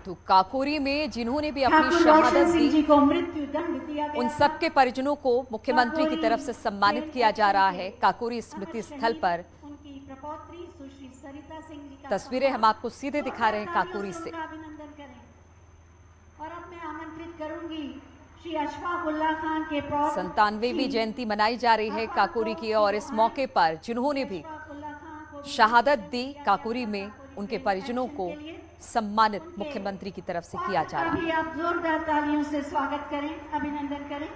तो काकोरी में जिन्होंने भी अपनी शहादत दी उन सबके परिजनों को मुख्यमंत्री की तरफ से सम्मानित किया जा रहा है। काकोरी स्मृति स्थल पर तस्वीरें हम आपको सीधे दिखा रहे हैं काकोरी से। और अब मैं आमंत्रित करूंगी श्री अशफाक उल्लाह खान के 97वीं जयंती मनाई जा रही है काकोरी की, और इस मौके पर जिन्होंने भी शहादत दी काकोरी में उनके परिजनों को सम्मानित मुख्यमंत्री की तरफ से किया जा रहा है। आप जोरदार तालियों से स्वागत करें, अभिनंदन करें।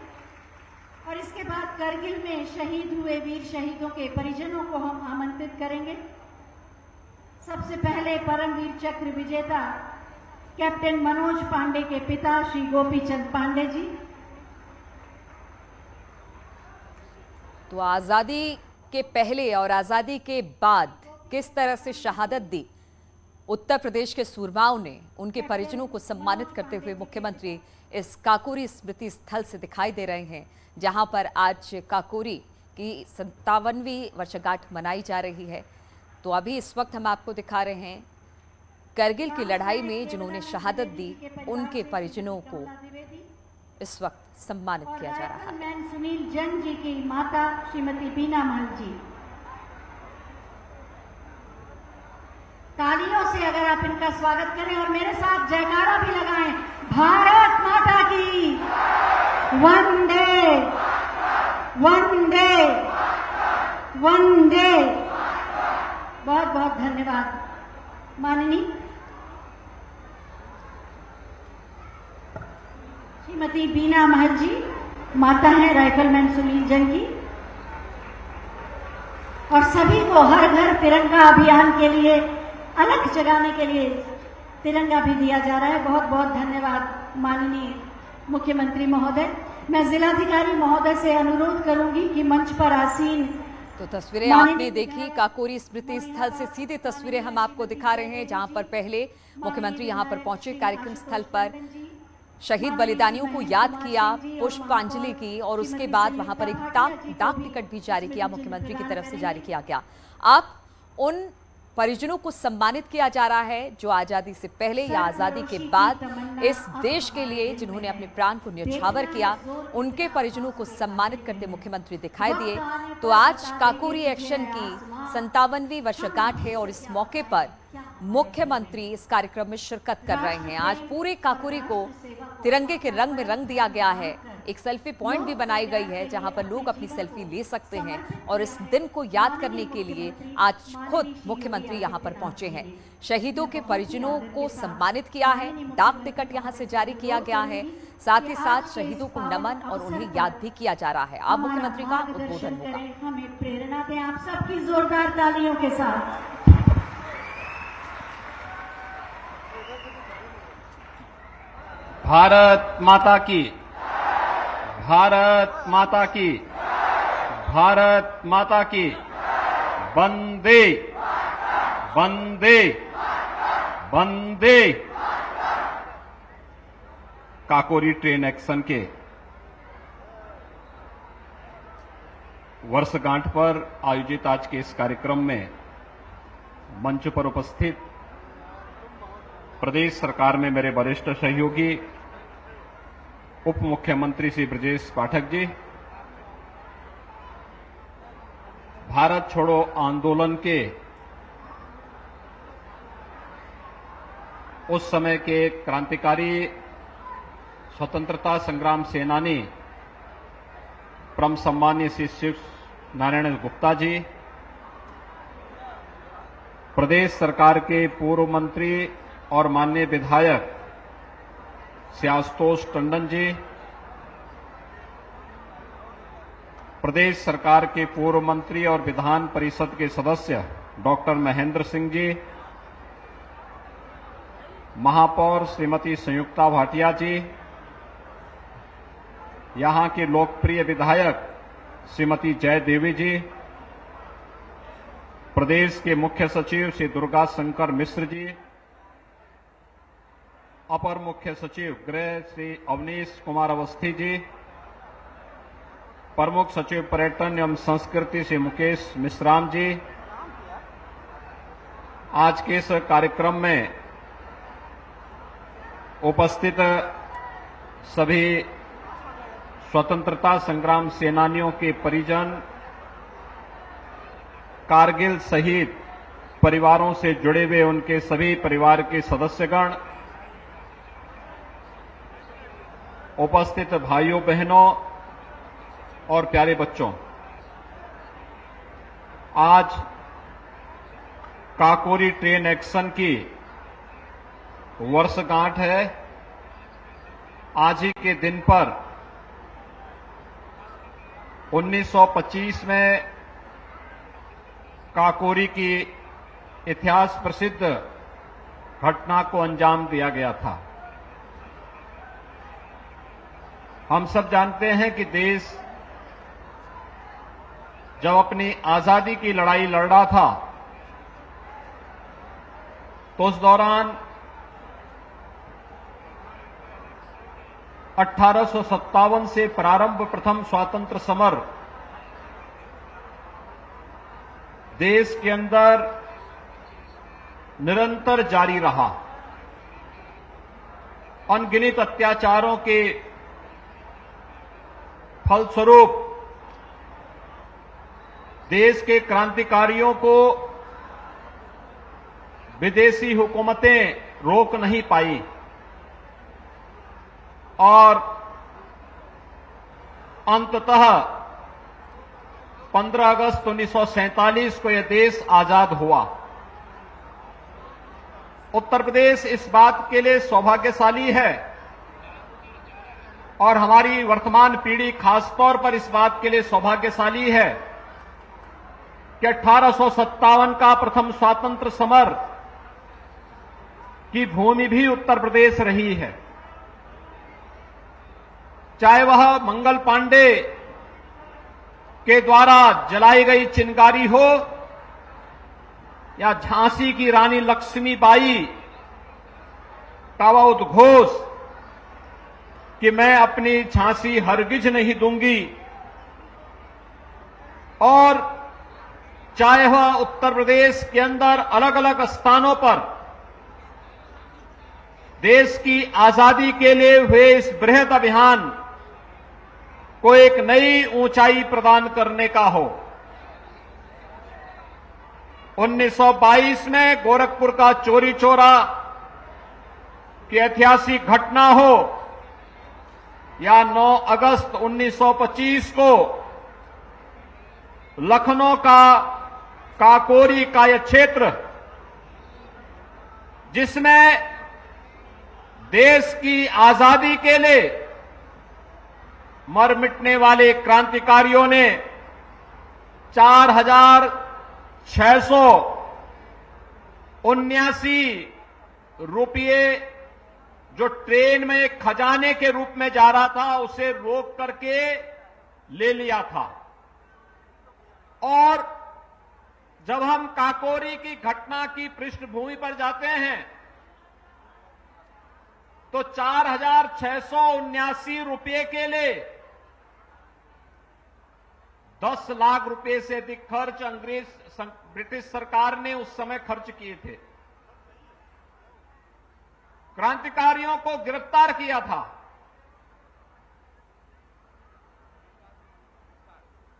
और इसके बाद करगिल में शहीद हुए वीर शहीदों के परिजनों को हम आमंत्रित करेंगे। सबसे पहले परमवीर चक्र विजेता कैप्टन मनोज पांडे के पिता श्री गोपीचंद पांडे जी। तो आजादी के पहले और आजादी के बाद किस तरह से शहादत दी उत्तर प्रदेश के सूरमाओं ने, उनके परिजनों को सम्मानित करते हुए मुख्यमंत्री इस काकोरी स्मृति स्थल से दिखाई दे रहे हैं, जहां पर आज काकोरी की 57वीं वर्षगांठ मनाई जा रही है। तो अभी इस वक्त हम आपको दिखा रहे हैं करगिल की लड़ाई में जिन्होंने शहादत दी उनके परिजनों को इस वक्त सम्मानित किया जा रहा है। सुनील जंग जी की माता श्रीमती बीना महल जी, तालियों से अगर आप इनका स्वागत करें और मेरे साथ जयकारा भी लगाएं, भारत माता की वंदे वंदे वंदे। बहुत बहुत धन्यवाद माननीय श्रीमती बीना महल जी, माता हैं राइफलमैन सुनील जंग की। और सभी को हर घर तिरंगा अभियान के लिए अलग जगाने के लिए तिरंगा भी दिया जा रहा है। बहुत बहुत धन्यवाद माननीय मुख्यमंत्री महोदय। मैं जिलाधिकारी महोदय से अनुरोध करूंगी कि मंच पर आसीन तो तस्वीरें आपने देखी काकोरी स्मृति स्थल से सीधे तस्वीरें हम आपको दिखा रहे हैं, जहां पर पहले मुख्यमंत्री यहां पर पहुंचे, कार्यक्रम स्थल पर शहीद बलिदानियों को याद किया, पुष्पांजलि की और उसके बाद वहां पर एक डाक टिकट भी जारी किया, मुख्यमंत्री की तरफ से जारी किया गया। अब उन परिजनों को सम्मानित किया जा रहा है जो आजादी से पहले या आजादी के बाद इस देश के लिए जिन्होंने अपने प्राण को न्यौछावर किया, उनके परिजनों को सम्मानित करते मुख्यमंत्री दिखाई दिए। तो आज काकोरी एक्शन की 57वीं वर्षगांठ है और इस मौके पर मुख्यमंत्री इस कार्यक्रम में शिरकत कर रहे हैं। आज पूरे काकोरी को तिरंगे के रंग में रंग दिया गया है। एक सेल्फी पॉइंट भी बनाई गई है जहां पर लोग अपनी सेल्फी ले सकते हैं और इस दिन को याद करने के लिए आज खुद मुख्यमंत्री यहां पर पहुंचे हैं। शहीदों के परिजनों को सम्मानित किया है, डाक टिकट यहां से जारी किया गया है, साथ ही साथ शहीदों को नमन और उन्हें याद भी किया जा रहा है। अब मुख्यमंत्री का उद्बोधन होगा। हमें प्रेरणा दें आप सबकी जोरदार तालियों के साथ। भारत माता की, भारत माता की, भारत माता की, वंदे वंदे वंदे। काकोरी ट्रेन एक्शन के वर्षगांठ पर आयोजित आज के इस कार्यक्रम में मंच पर उपस्थित प्रदेश सरकार में मेरे वरिष्ठ सहयोगी उप मुख्यमंत्री श्री ब्रजेश पाठक जी, भारत छोड़ो आंदोलन के उस समय के क्रांतिकारी स्वतंत्रता संग्राम सेनानी परम सम्मानीय श्री शिव नारायण गुप्ता जी, प्रदेश सरकार के पूर्व मंत्री और माननीय विधायक श्री आशुतोष टंडन जी, प्रदेश सरकार के पूर्व मंत्री और विधान परिषद के सदस्य डॉक्टर महेंद्र सिंह जी, महापौर श्रीमती संयुक्ता भाटिया जी, यहां के लोकप्रिय विधायक श्रीमती जय देवी जी, प्रदेश के मुख्य सचिव श्री दुर्गा शंकर मिश्र जी, अपर मुख्य सचिव गृह श्री अवनीश कुमार अवस्थी जी, प्रमुख सचिव पर्यटन एवं संस्कृति श्री मुकेश मिश्राम जी, आज के इस कार्यक्रम में उपस्थित सभी स्वतंत्रता संग्राम सेनानियों के परिजन, कारगिल शहीद परिवारों से जुड़े हुए उनके सभी परिवार के सदस्यगण, उपस्थित भाइयों बहनों और प्यारे बच्चों, आज काकोरी ट्रेन एक्शन की वर्षगांठ है। आज ही के दिन पर 1925 में काकोरी की इतिहास प्रसिद्ध घटना को अंजाम दिया गया था। हम सब जानते हैं कि देश जब अपनी आजादी की लड़ाई लड़ रहा था तो उस दौरान 1857 से प्रारंभ प्रथम स्वातंत्र समर देश के अंदर निरंतर जारी रहा। अनगिनत अत्याचारों के फलस्वरूप देश के क्रांतिकारियों को विदेशी हुकूमतें रोक नहीं पाई और अंततः 15 अगस्त 1947 को यह देश आजाद हुआ। उत्तर प्रदेश इस बात के लिए सौभाग्यशाली है और हमारी वर्तमान पीढ़ी खासतौर पर इस बात के लिए सौभाग्यशाली है कि 1857 का प्रथम स्वातंत्र समर की भूमि भी उत्तर प्रदेश रही है। चाहे वह मंगल पांडे के द्वारा जलाई गई चिंगारी हो या झांसी की रानी लक्ष्मीबाई का वह उद्घोष कि मैं अपनी झांसी हरगिज नहीं दूंगी, और चाहे वह उत्तर प्रदेश के अंदर अलग अलग स्थानों पर देश की आजादी के लिए हुए इस बृहद अभियान को एक नई ऊंचाई प्रदान करने का हो। 1922 में गोरखपुर का चोरी चोरा की ऐतिहासिक घटना हो या 9 अगस्त 1925 को लखनऊ का काकोरी का यह क्षेत्र जिसमें देश की आजादी के लिए मर मिटने वाले क्रांतिकारियों ने 4,679 रुपये जो ट्रेन में एक खजाने के रूप में जा रहा था उसे रोक करके ले लिया था। और जब हम काकोरी की घटना की पृष्ठभूमि पर जाते हैं तो 4,679 रुपये के लिए 10 लाख रुपए से अधिक खर्च ब्रिटिश सरकार ने उस समय खर्च किए थे। क्रांतिकारियों को गिरफ्तार किया था।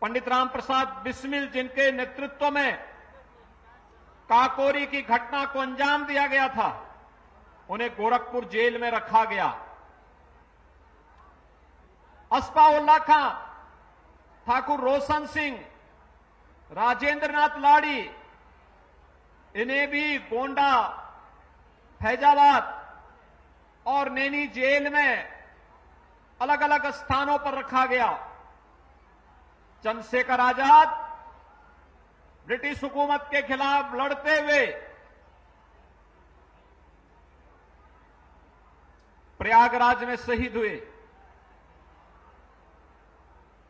पंडित राम प्रसाद बिस्मिल जिनके नेतृत्व में काकोरी की घटना को अंजाम दिया गया था, उन्हें गोरखपुर जेल में रखा गया। अस्फाउल्लाह खां, ठाकुर रोशन सिंह, राजेंद्र नाथ लाड़ी, इन्हें भी गोंडा, फैजाबाद और नैनी जेल में अलग अलग स्थानों पर रखा गया। चंद्रशेखर आजाद ब्रिटिश हुकूमत के खिलाफ लड़ते हुए प्रयागराज में शहीद हुए,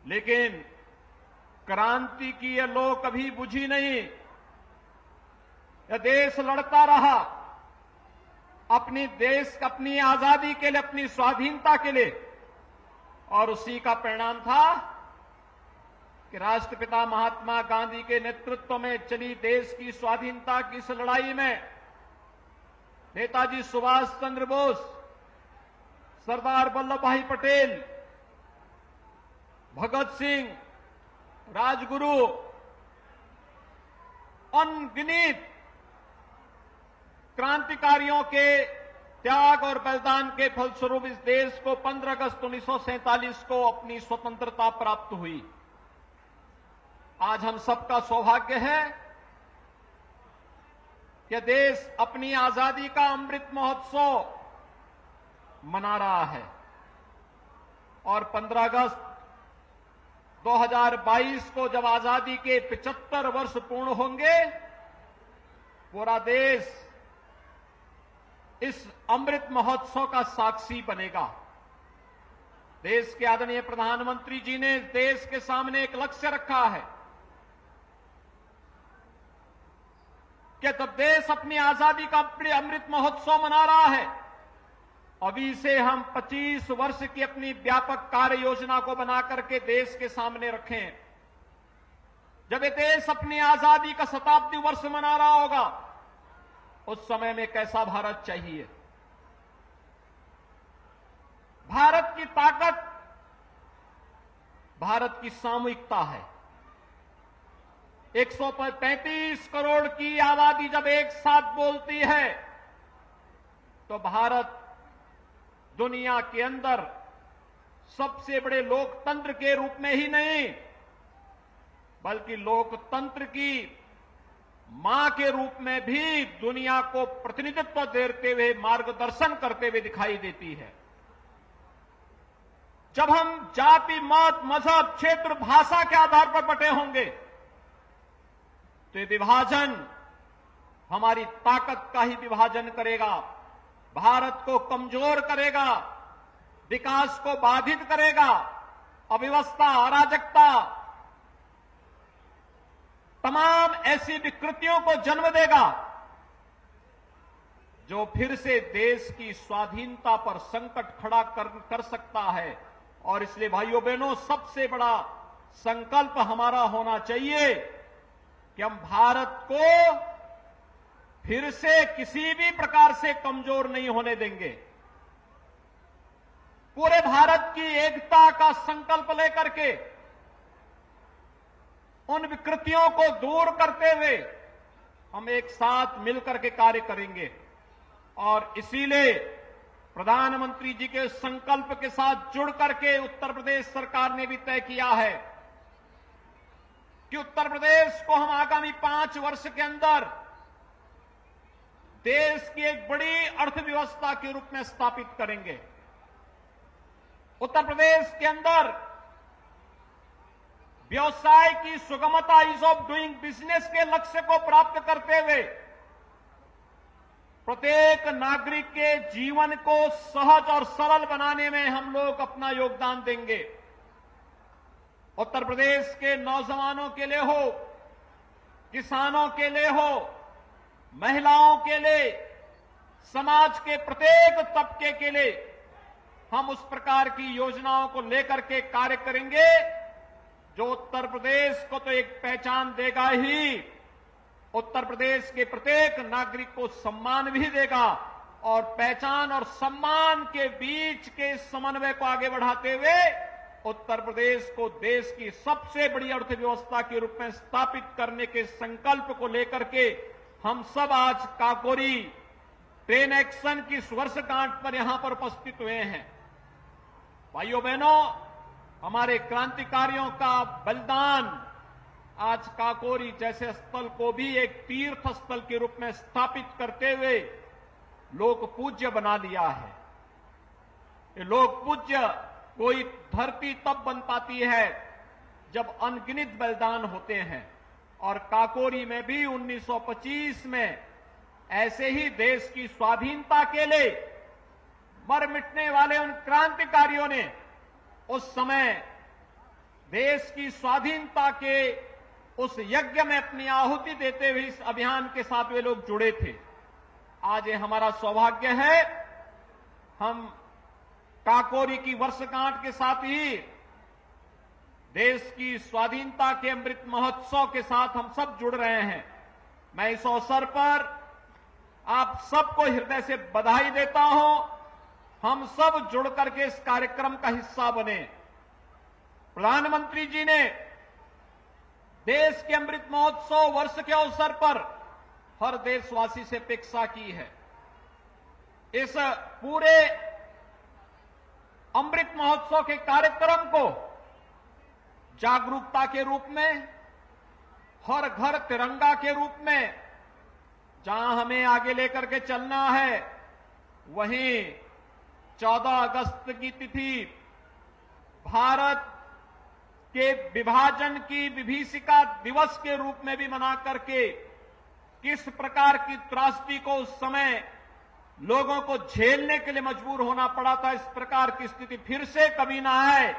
लेकिन क्रांति की यह लौ कभी बुझी नहीं। यह देश लड़ता रहा अपनी आजादी के लिए, अपनी स्वाधीनता के लिए, और उसी का परिणाम था कि राष्ट्रपिता महात्मा गांधी के नेतृत्व में चली देश की स्वाधीनता की इस लड़ाई में नेताजी सुभाष चंद्र बोस, सरदार वल्लभ भाई पटेल, भगत सिंह, राजगुरु, अनगिनत क्रांतिकारियों के त्याग और बलिदान के फलस्वरूप इस देश को 15 अगस्त 1947 को अपनी स्वतंत्रता प्राप्त हुई। आज हम सबका सौभाग्य है कि देश अपनी आजादी का अमृत महोत्सव मना रहा है और 15 अगस्त 2022 को जब आजादी के 75 वर्ष पूर्ण होंगे, पूरा देश इस अमृत महोत्सव का साक्षी बनेगा। देश के आदरणीय प्रधानमंत्री जी ने देश के सामने एक लक्ष्य रखा है कि जब देश अपनी आजादी का अमृत महोत्सव मना रहा है, अभी से हम 25 वर्ष की अपनी व्यापक कार्य योजना को बना करके देश के सामने रखें। जब ये देश अपनी आजादी का शताब्दी वर्ष मना रहा होगा, उस समय में कैसा भारत चाहिए। भारत की ताकत भारत की सामूहिकता है। 135 करोड़ की आबादी जब एक साथ बोलती है तो भारत दुनिया के अंदर सबसे बड़े लोकतंत्र के रूप में ही नहीं, बल्कि लोकतंत्र की मां के रूप में भी दुनिया को प्रतिनिधित्व देते हुए, मार्गदर्शन करते हुए दिखाई देती है। जब हम जाति, मत, मजहब, क्षेत्र, भाषा के आधार पर बटे होंगे तो ये विभाजन हमारी ताकत का ही विभाजन करेगा, भारत को कमजोर करेगा, विकास को बाधित करेगा, अव्यवस्था, अराजकता, तमाम ऐसी विकृतियों को जन्म देगा जो फिर से देश की स्वाधीनता पर संकट खड़ा कर सकता है। और इसलिए भाइयों बहनों, सबसे बड़ा संकल्प हमारा होना चाहिए कि हम भारत को फिर से किसी भी प्रकार से कमजोर नहीं होने देंगे। पूरे भारत की एकता का संकल्प लेकर के उन विकृतियों को दूर करते हुए हम एक साथ मिलकर के कार्य करेंगे। और इसीलिए प्रधानमंत्री जी के संकल्प के साथ जुड़ करके उत्तर प्रदेश सरकार ने भी तय किया है कि उत्तर प्रदेश को हम आगामी 5 वर्ष के अंदर देश की एक बड़ी अर्थव्यवस्था के रूप में स्थापित करेंगे। उत्तर प्रदेश के अंदर व्यवसाय की सुगमता, ईज ऑफ डूइंग बिजनेस के लक्ष्य को प्राप्त करते हुए प्रत्येक नागरिक के जीवन को सहज और सरल बनाने में हम लोग अपना योगदान देंगे। उत्तर प्रदेश के नौजवानों के लिए हो, किसानों के लिए हो, महिलाओं के लिए, समाज के प्रत्येक तबके के लिए हम उस प्रकार की योजनाओं को लेकर के कार्य करेंगे जो उत्तर प्रदेश को तो एक पहचान देगा ही, उत्तर प्रदेश के प्रत्येक नागरिक को सम्मान भी देगा और पहचान और सम्मान के बीच के समन्वय को आगे बढ़ाते हुए उत्तर प्रदेश को देश की सबसे बड़ी अर्थव्यवस्था के रूप में स्थापित करने के संकल्प को लेकर के हम सब आज काकोरी ट्रेन एक्शन की वर्षगांठ पर यहां पर उपस्थित हुए हैं। भाइयों बहनों, हमारे क्रांतिकारियों का बलिदान आज काकोरी जैसे स्थल को भी एक तीर्थ स्थल के रूप में स्थापित करते हुए लोक पूज्य बना लिया है। ये लोक पूज्य कोई धरती तब बन पाती है जब अनगिनत बलिदान होते हैं और काकोरी में भी 1925 में ऐसे ही देश की स्वाधीनता के लिए मर मिटने वाले उन क्रांतिकारियों ने उस समय देश की स्वाधीनता के उस यज्ञ में अपनी आहुति देते हुए इस अभियान के साथ वे लोग जुड़े थे। आज ये हमारा सौभाग्य है, हम काकोरी की वर्षगांठ के साथ ही देश की स्वाधीनता के अमृत महोत्सव के साथ हम सब जुड़ रहे हैं। मैं इस अवसर पर आप सबको हृदय से बधाई देता हूं। हम सब जुड़ करके इस कार्यक्रम का हिस्सा बने। प्रधानमंत्री जी ने देश के अमृत महोत्सव वर्ष के अवसर पर हर देशवासी से अपेक्षा की है, इस पूरे अमृत महोत्सव के कार्यक्रम को जागरूकता के रूप में, हर घर तिरंगा के रूप में, जहां हमें आगे लेकर के चलना है, वहीं 14 अगस्त की तिथि भारत के विभाजन की विभीषिका दिवस के रूप में भी मना करके किस प्रकार की त्रासदी को उस समय लोगों को झेलने के लिए मजबूर होना पड़ा था, इस प्रकार की स्थिति फिर से कभी ना आए,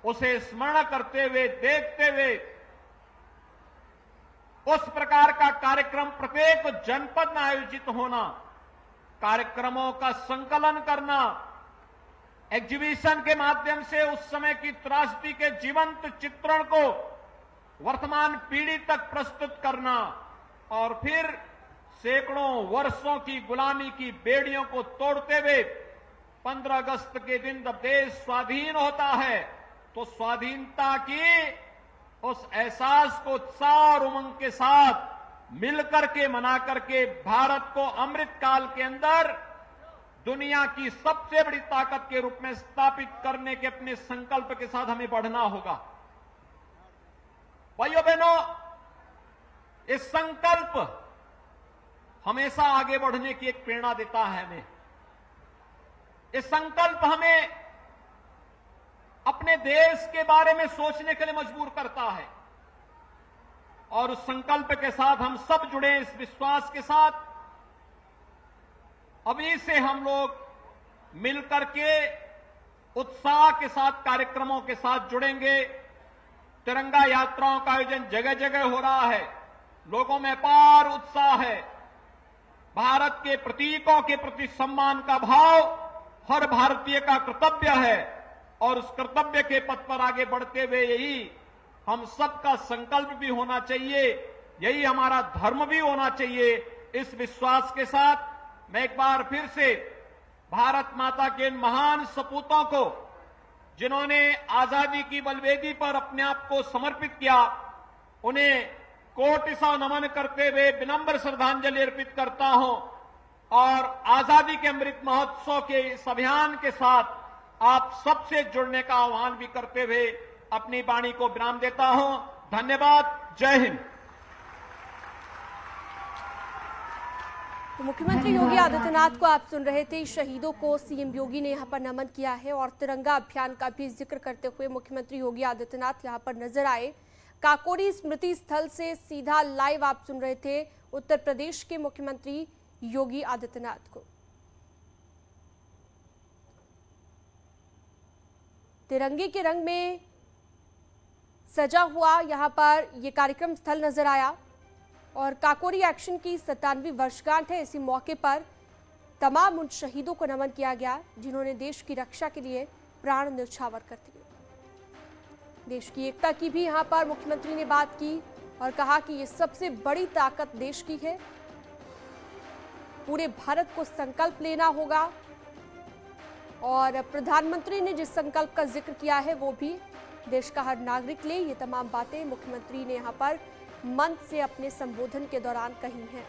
उसे स्मरण करते हुए, देखते हुए उस प्रकार का कार्यक्रम प्रत्येक जनपद में आयोजित होना, कार्यक्रमों का संकलन करना, एग्जीबिशन के माध्यम से उस समय की त्रासदी के जीवंत चित्रण को वर्तमान पीढ़ी तक प्रस्तुत करना और फिर सैकड़ों वर्षों की गुलामी की बेड़ियों को तोड़ते हुए 15 अगस्त के दिन जब देश स्वाधीन होता है तो स्वाधीनता की उस एहसास को उत्साह और उमंग के साथ मिलकर के मना करके भारत को अमृत काल के अंदर दुनिया की सबसे बड़ी ताकत के रूप में स्थापित करने के अपने संकल्प के साथ हमें बढ़ना होगा। भाइयों बहनों, इस संकल्प हमेशा आगे बढ़ने की एक प्रेरणा देता है हमें। इस संकल्प हमें अपने देश के बारे में सोचने के लिए मजबूर करता है और उस संकल्प के साथ हम सब जुड़े, इस विश्वास के साथ अभी से हम लोग मिलकर के उत्साह के साथ कार्यक्रमों के साथ जुड़ेंगे। तिरंगा यात्राओं का आयोजन जगह जगह हो रहा है, लोगों में अपार उत्साह है। भारत के प्रतीकों के प्रति सम्मान का भाव हर भारतीय का कर्तव्य है और उस कर्तव्य के पथ पर आगे बढ़ते हुए यही हम सबका संकल्प भी होना चाहिए, यही हमारा धर्म भी होना चाहिए। इस विश्वास के साथ मैं एक बार फिर से भारत माता के इन महान सपूतों को, जिन्होंने आजादी की बलवेदी पर अपने आप को समर्पित किया, उन्हें कोटि सौ नमन करते हुए विनम्र श्रद्धांजलि अर्पित करता हूं और आजादी के अमृत महोत्सव के इस अभियान के साथ आप सबसे जुड़ने का आह्वान भी करते हुए अपनी वाणी को विराम देता हूं। धन्यवाद। जय हिंद। तो मुख्यमंत्री योगी आदित्यनाथ को आप सुन रहे थे। शहीदों को सीएम योगी ने यहां पर नमन किया है और तिरंगा अभियान का भी जिक्र करते हुए मुख्यमंत्री योगी आदित्यनाथ यहां पर नजर आए। काकोरी स्मृति स्थल से सीधा लाइव आप सुन रहे थे उत्तर प्रदेश के मुख्यमंत्री योगी आदित्यनाथ को। तिरंगे के रंग में सजा हुआ यहां पर यह कार्यक्रम स्थल नजर आया और काकोरी एक्शन की 97वीं वर्षगांठ है। इसी मौके पर तमाम उन शहीदों को नमन किया गया जिन्होंने देश की रक्षा के लिए प्राण न्यौछावर कर दिए। देश की एकता की भी यहां पर मुख्यमंत्री ने बात की और कहा कि ये सबसे बड़ी ताकत देश की है, पूरे भारत को संकल्प लेना होगा और प्रधानमंत्री ने जिस संकल्प का जिक्र किया है वो भी देश का हर नागरिक ले। ये तमाम बातें मुख्यमंत्री ने यहां पर मंच से अपने संबोधन के दौरान कही हैं।